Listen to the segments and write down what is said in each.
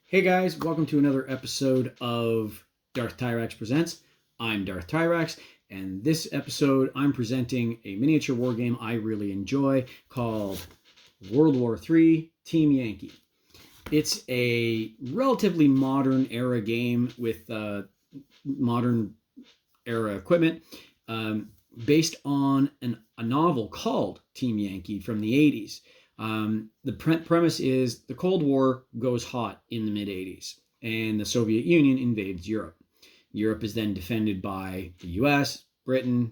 Hey guys, welcome to another episode of Darth Tyrax Presents. I'm Darth Tyrax, and this episode I'm presenting a miniature war game I really enjoy called World War III Team Yankee. It's a relatively modern era game with modern era equipment based on a novel called Team Yankee from the 80s. The premise is the Cold War goes hot in the mid 80s and the Soviet Union invades Europe. Europe is then defended by the US, Britain,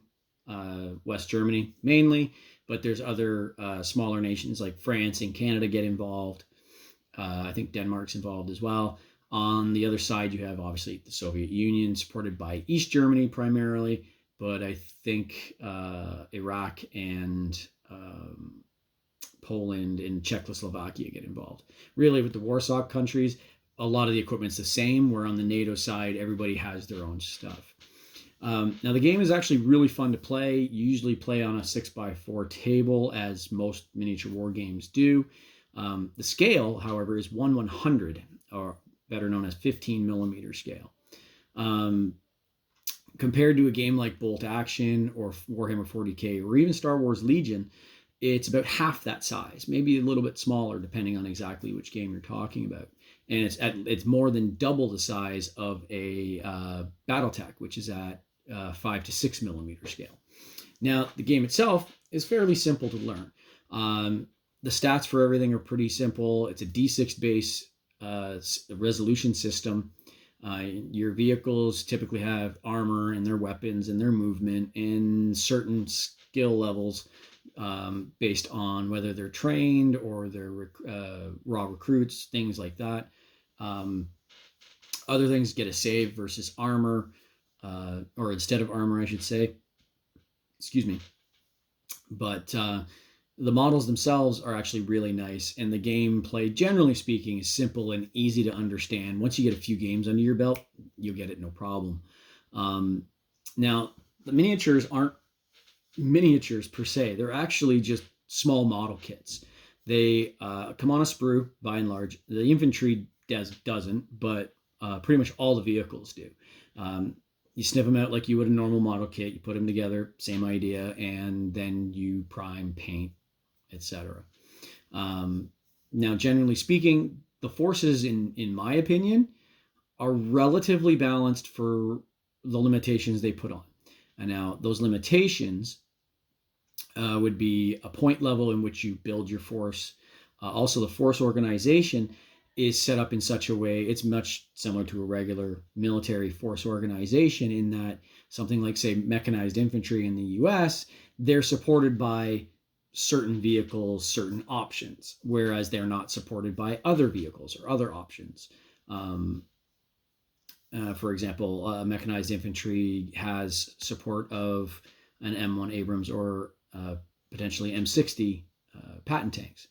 West Germany mainly, but there's other smaller nations like France and Canada get involved. I think Denmark's involved as well. On the other side, you have obviously the Soviet Union supported by East Germany primarily, but I think Iraq and Poland and Czechoslovakia get involved. Really, with the Warsaw countries, a lot of the equipment's the same, where on the NATO side, everybody has their own stuff. Now, the game is actually really fun to play. You usually play on a 6x4 table, as most miniature war games do. The scale, however, is 1/100, or better known as 15 millimeter scale. Compared to a game like Bolt Action or Warhammer 40K or even Star Wars Legion, it's about half that size, maybe a little bit smaller, depending on exactly which game you're talking about. And it's more than double the size of a BattleTech, which is at 5 to 6 millimeter scale. Now, the game itself is fairly simple to learn. The stats for everything are pretty simple. It's a D6 base resolution system. Your vehicles typically have armor and their weapons and their movement and certain skill levels based on whether they're trained or they're raw recruits, things like that. Other things get a save versus armor, or instead of armor, I should say. Excuse me. But the models themselves are actually really nice, and the gameplay, generally speaking, is simple and easy to understand. Once you get a few games under your belt, you'll get it no problem. Now, the miniatures aren't miniatures per se. They're actually just small model kits. They come on a sprue, by and large. The infantry doesn't, but pretty much all the vehicles do. You sniff them out like you would a normal model kit. You put them together, same idea, and then you prime, paint, etc. Now, generally speaking, the forces, in my opinion, are relatively balanced for the limitations they put on. And now, those limitations would be a point level in which you build your force. Also, the force organization is set up in such a way, it's much similar to a regular military force organization, in that something like, say, mechanized infantry in the US, they're supported by certain vehicles, certain options, whereas they're not supported by other vehicles or other options. For example, mechanized infantry has support of an M1 Abrams or potentially M60 Patton tanks.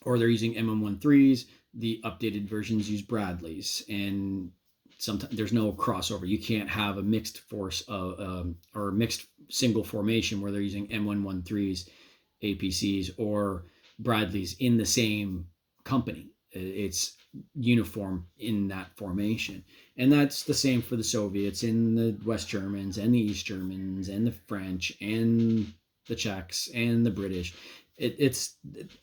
Or they're using MM13s. The updated versions use Bradleys, and sometimes there's no crossover. You can't have a mixed force or a mixed single formation where they're using M113s, APCs, or Bradleys in the same company. It's uniform in that formation. And that's the same for the Soviets and the West Germans and the East Germans and the French and the Czechs and the British.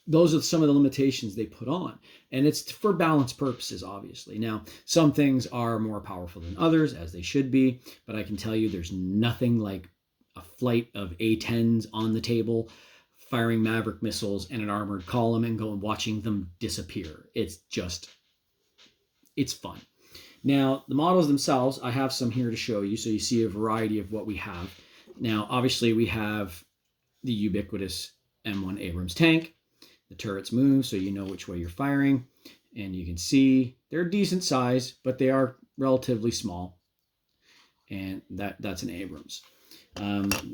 Those are some of the limitations they put on, and it's for balance purposes, obviously. Now, some things are more powerful than others, as they should be, but I can tell you there's nothing like a flight of A-10s on the table firing Maverick missiles and an armored column and watching them disappear. It's fun. Now, the models themselves, I have some here to show you, so you see a variety of what we have. Now, obviously, we have the ubiquitous M1 Abrams tank. The turrets move, so you know which way you're firing. And you can see they're a decent size, but they are relatively small. And that's an Abrams.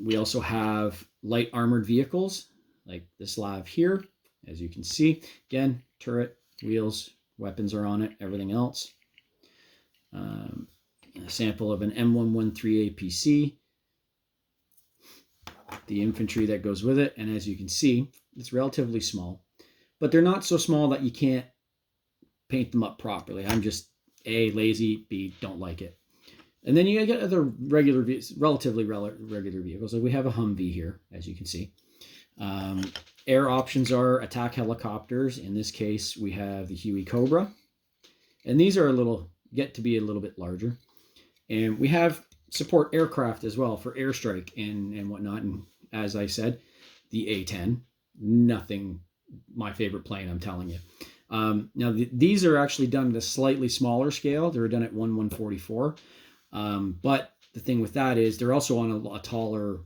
We also have light armored vehicles, like the Slav here, as you can see. Again, turret, wheels, weapons are on it, everything else. A sample of an M113 APC. The infantry that goes with it, and as you can see, it's relatively small, but they're not so small that you can't paint them up properly. I'm just A, lazy, B, don't like it. And then you get other regular, relatively regular vehicles. Like we have a Humvee here, as you can see. Air options are attack helicopters. In this case, we have the Huey Cobra. And these are get to be a little bit larger. And we have support aircraft as well for airstrike and whatnot. And as I said, the A-10, nothing, my favorite plane, I'm telling you. Now, these are actually done at a slightly smaller scale. They're done at 1/144. But the thing with that is they're also on a taller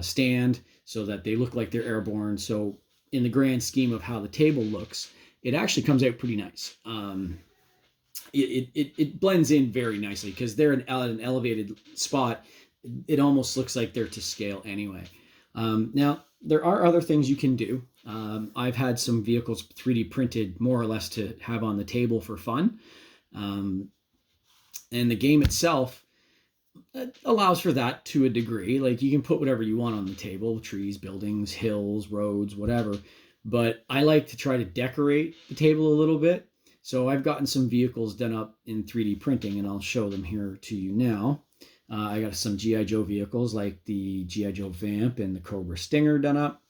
stand so that they look like they're airborne. So in the grand scheme of how the table looks, it actually comes out pretty nice. It blends in very nicely because they're at an elevated spot. It almost looks like they're to scale anyway. Now, there are other things you can do. I've had some vehicles 3D printed more or less to have on the table for fun. And the game itself allows for that to a degree. Like you can put whatever you want on the table, trees, buildings, hills, roads, whatever. But I like to try to decorate the table a little bit. So I've gotten some vehicles done up in 3D printing, and I'll show them here to you now. I got some G.I. Joe vehicles like the G.I. Joe Vamp and the Cobra Stinger done up.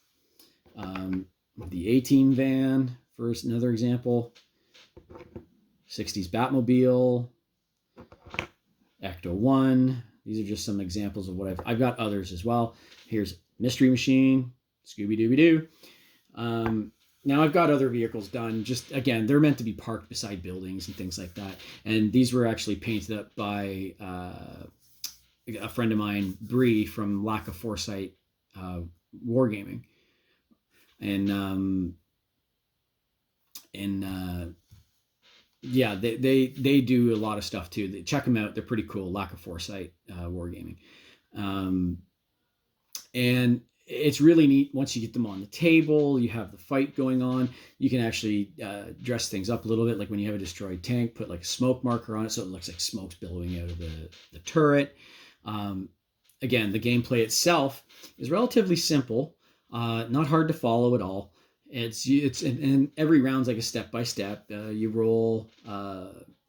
The A-Team van, first, another example. 60s Batmobile. Ecto-1. These are just some examples of what I've got others as well. Here's Mystery Machine, Scooby-Dooby-Doo. Now I've got other vehicles done. Just again, they're meant to be parked beside buildings and things like that. And these were actually painted up by a friend of mine, Bree from Lack of Foresight Wargaming, and yeah, they do a lot of stuff too. Check them out; they're pretty cool. Lack of Foresight Wargaming, and it's really neat once you get them on the table. You have the fight going on. You can actually dress things up a little bit, like when you have a destroyed tank, put like a smoke marker on it so it looks like smoke's billowing out of the turret. Again, the gameplay itself is relatively simple, not hard to follow at all. And every round's like a step by step. You roll.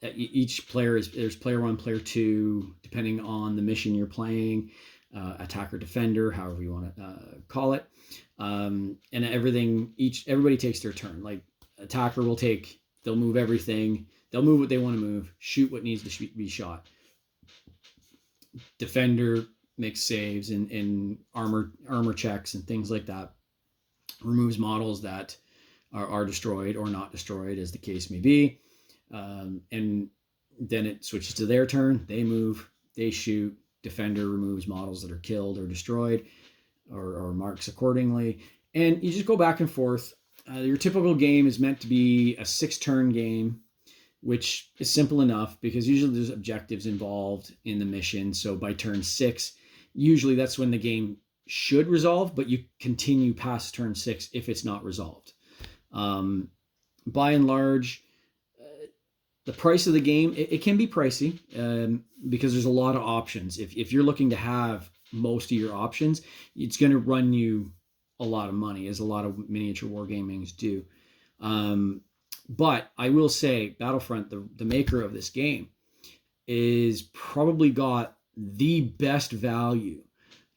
Each player there's player 1, player 2, depending on the mission you're playing. Attacker, defender, however you want to call it. And everybody takes their turn. Like attacker they'll move everything. They'll move what they want to move, shoot what needs to be shot. Defender makes saves and armor checks and things like that. Removes models that are destroyed or not destroyed, as the case may be. And then it switches to their turn. They move, they shoot. Defender removes models that are killed or destroyed or marks accordingly. And you just go back and forth. Your typical game is meant to be a 6-turn game, which is simple enough because usually there's objectives involved in the mission. So by turn 6, usually that's when the game should resolve, but you continue past turn 6 if it's not resolved. By and large, the price of the game, it can be pricey because there's a lot of options. If you're looking to have most of your options, it's going to run you a lot of money, as a lot of miniature wargamings do. But I will say Battlefront, the maker of this game, is probably got the best value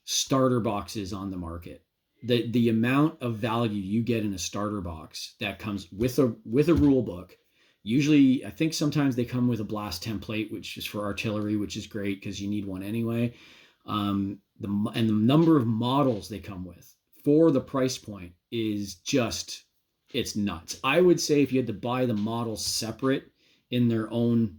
starter boxes on the market. The amount of value you get in a starter box that comes with a rule book. Usually, I think sometimes they come with a blast template, which is for artillery, which is great because you need one anyway. And the number of models they come with for the price point is just, it's nuts. I would say if you had to buy the models separate in their own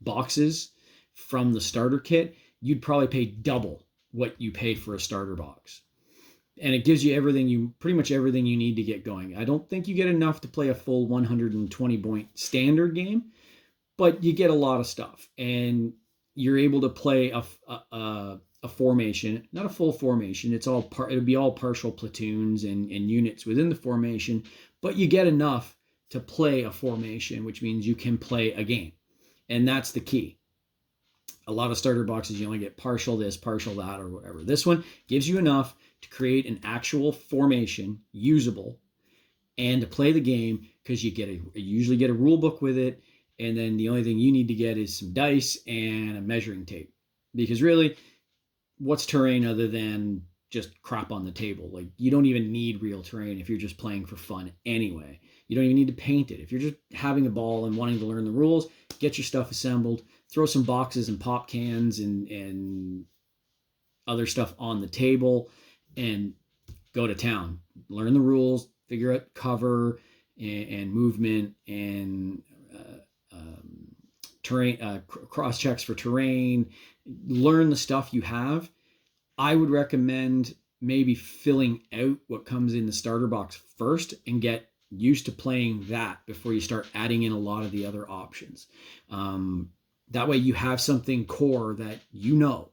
boxes from the starter kit, you'd probably pay double what you pay for a starter box. And it gives you pretty much everything you need to get going. I don't think you get enough to play a full 120 point standard game, but you get a lot of stuff. And you're able to play a formation, not a full formation. It'll be all partial platoons and units within the formation, but you get enough to play a formation, which means you can play a game. And that's the key. A lot of starter boxes, you only get partial this, partial that, or whatever. This one gives you enough to create an actual formation usable and to play the game because you usually get a rule book with it, and then the only thing you need to get is some dice and a measuring tape. Because really, what's terrain other than just crap on the table? Like, you don't even need real terrain if you're just playing for fun anyway. You don't even need to paint it. If you're just having a ball and wanting to learn the rules, get your stuff assembled, throw some boxes and pop cans and other stuff on the table, and go to town. Learn the rules, figure out cover and movement and terrain, cross checks for terrain. Learn the stuff you have. I would recommend maybe filling out what comes in the starter box first and get used to playing that before you start adding in a lot of the other options. That way you have something core that you know,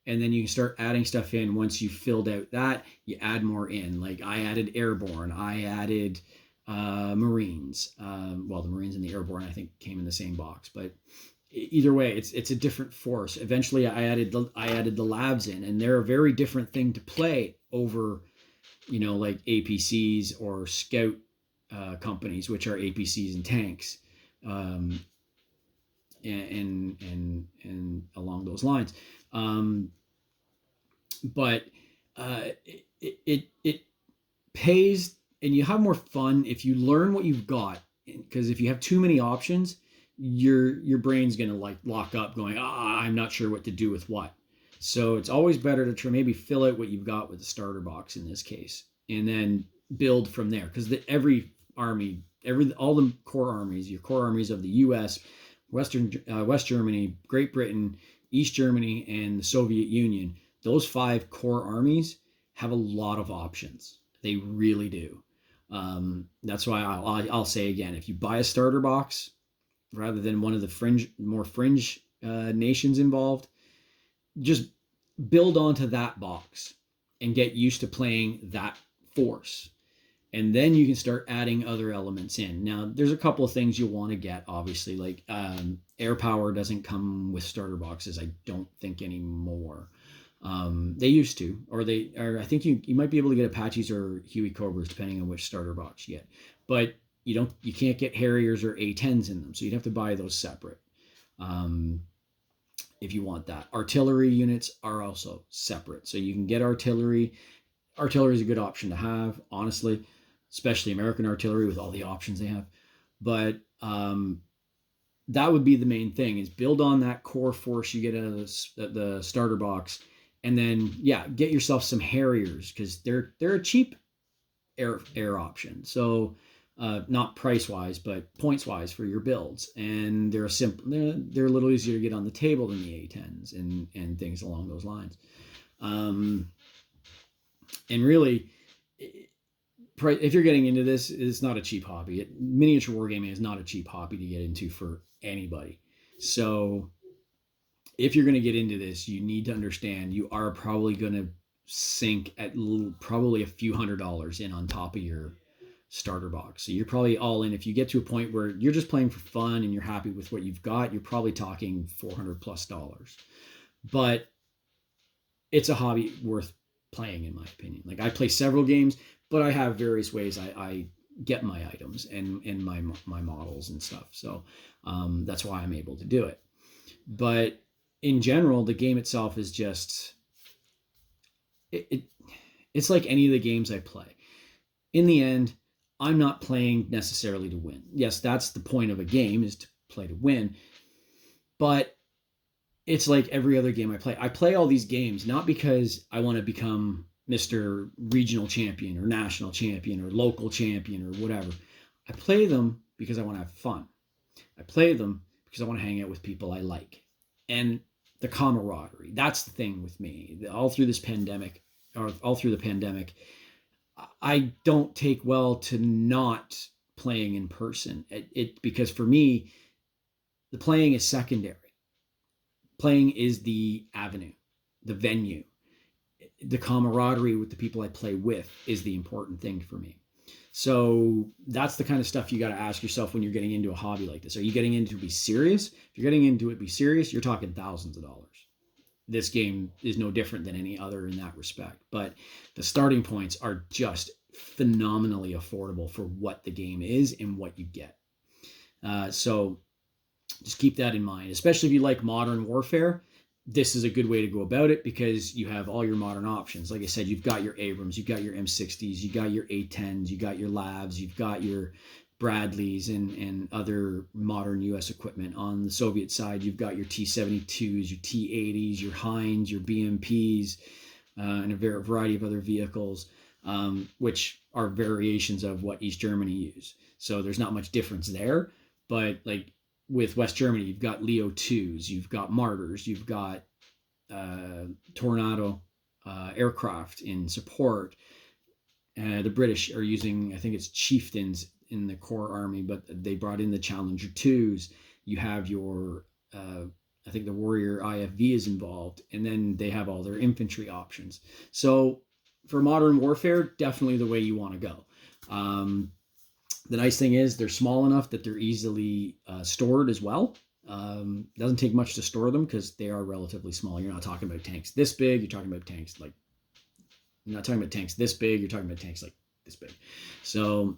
and then you can start adding stuff in. Once you've filled out that, you add more in. Like, I added airborne, I added Marines. Well, the Marines and the airborne, I think, came in the same box, but either way, it's a different force. Eventually I added the labs in, and they're a very different thing to play over, like APCs or scout companies, which are APCs and tanks, and along those lines. But it pays, and you have more fun if you learn what you've got. Because if you have too many options, your brain's gonna like lock up, going, I'm not sure what to do with what. So it's always better to try maybe fill out what you've got with the starter box in this case, and then build from there. Because every army, all the core armies, your core armies of the U.S., West Germany, Great Britain, East Germany, and the Soviet Union, those 5 core armies have a lot of options. They really do. That's why I'll say again, if you buy a starter box rather than one of the more fringe nations involved, just build onto that box and get used to playing that force. And then you can start adding other elements in. Now, there's a couple of things you'll want to get, obviously, like air power doesn't come with starter boxes, I don't think, anymore. They used to, or I think you might be able to get Apaches or Huey Cobras depending on which starter box you get, but you can't get Harriers or A-10s in them, so you'd have to buy those separate if you want that. Artillery units are also separate, so you can get artillery. Artillery is a good option to have, honestly, especially American artillery with all the options they have. But that would be the main thing, is build on that core force you get out of the starter box. And then, get yourself some Harriers, because they're a cheap air option. So not price wise, but points wise for your builds. And they're a little easier to get on the table than the A-10s and things along those lines. And really, if you're getting into this, it's not a cheap hobby. Miniature wargaming is not a cheap hobby to get into for anybody. So if you're going to get into this, you need to understand you are probably going to sink at probably a few $100s in on top of your starter box. So you're probably all in. If you get to a point where you're just playing for fun and you're happy with what you've got, you're probably talking $400+. But it's a hobby worth playing, in my opinion. Like, I play several games, but I have various ways I get my items and my models and stuff. So that's why I'm able to do it. But in general, the game itself is just, it's like any of the games I play. In the end, I'm not playing necessarily to win. Yes, that's the point of a game, is to play to win. But it's like every other game I play. I play all these games not because I want to become Mr. Regional Champion or National Champion or Local Champion or whatever. I play them because I want to have fun. I play them because I want to hang out with people I like. And the camaraderie, that's the thing with me. All through the pandemic, I don't take well to not playing in person. Because for me, the playing is secondary. Playing is the avenue, the venue. The camaraderie with the people I play with is the important thing for me. So that's the kind of stuff you got to ask yourself when you're getting into a hobby like this. Are you getting into it to be serious? If you're getting into it to be serious, you're talking thousands of dollars. This game is no different than any other in that respect. But the starting points are just phenomenally affordable for what the game is and what you get. So just keep that in mind, especially if you like modern warfare. This is a good way to go about it because you have all your modern options. Like I said, you've got your Abrams, you've got your M60s, you got your A10s, you got your Labs, you've got your Bradleys and other modern U.S. equipment. On the Soviet side, you've got your T-72s, your T-80s, your Hinds, your BMPs, and a variety of other vehicles, which are variations of what East Germany use. So there's not much difference there. But like with West Germany, you've got Leo 2s, you've got Martyrs, you've got Tornado aircraft in support. The British are using, I think it's Chieftains in the core army, but they brought in the Challenger 2s. You have your, I think the Warrior IFV is involved, and then they have all their infantry options. So for modern warfare, definitely the way you want to go. The nice thing is they're small enough that they're easily stored as well. Doesn't take much to store them because they are relatively small. You're not talking about tanks this big. You're talking about tanks like, you're not talking about tanks this big. You're talking about tanks like this big. So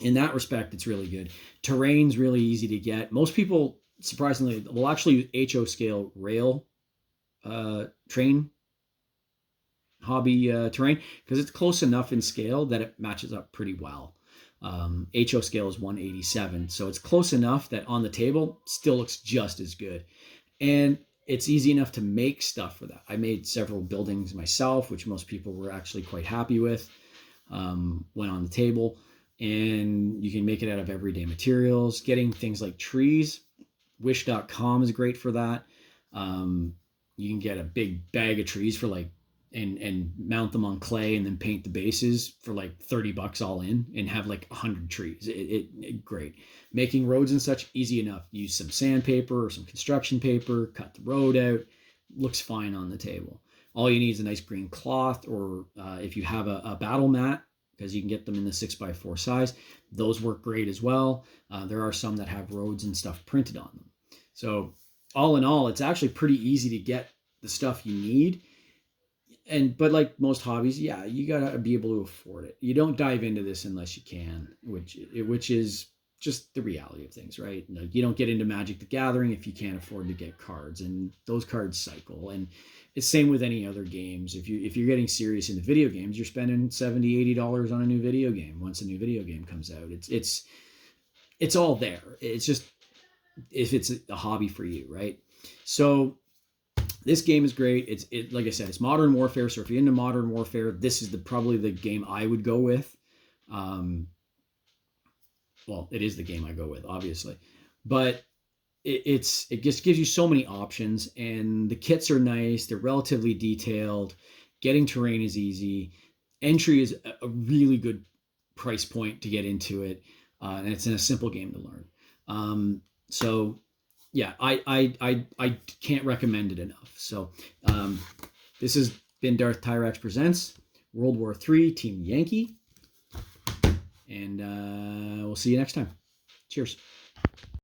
in that respect, it's really good. Terrain's really easy to get. Most people, surprisingly, will actually use HO scale rail train hobby terrain because it's close enough in scale that it matches up pretty well. HO scale is 187, so it's close enough that on the table still looks just as good, and it's easy enough to make stuff for that. I made several buildings myself, which most people were actually quite happy with when on the table, and you can make it out of everyday materials. Getting things like trees, wish.com is great for that. You can get a big bag of trees for like and mount them on clay and then paint the bases for like $30 all in and have like 100 trees. It great. Making roads and such, easy enough. Use some sandpaper or some construction paper, cut the road out. Looks fine on the table. All you need is a nice green cloth, or if you have a battle mat, because you can get them in the 6x4 size, those work great as well. There are some that have roads and stuff printed on them. So all in all, it's actually pretty easy to get the stuff you need. But like most hobbies, yeah, you gotta be able to afford it. You don't dive into this unless you can, which is just the reality of things, right? Like, you don't get into Magic the Gathering if you can't afford to get cards, and those cards cycle. And it's same with any other games. If you're getting serious into video games, you're spending $70-$80 on a new video game once a new video game comes out. It's all there. It's just if it's a hobby for you, right? So this game is great. It's like I said, it's modern warfare. So if you're into modern warfare, this is probably the game I would go with. Well, it is the game I go with, obviously, but it just gives you so many options, and the kits are nice. They're relatively detailed. Getting terrain is easy. Entry is a really good price point to get into it, and it's in a simple game to learn. So yeah, I can't recommend it enough. So this has been Darth Tyrax Presents World War III Team Yankee, and we'll see you next time. Cheers.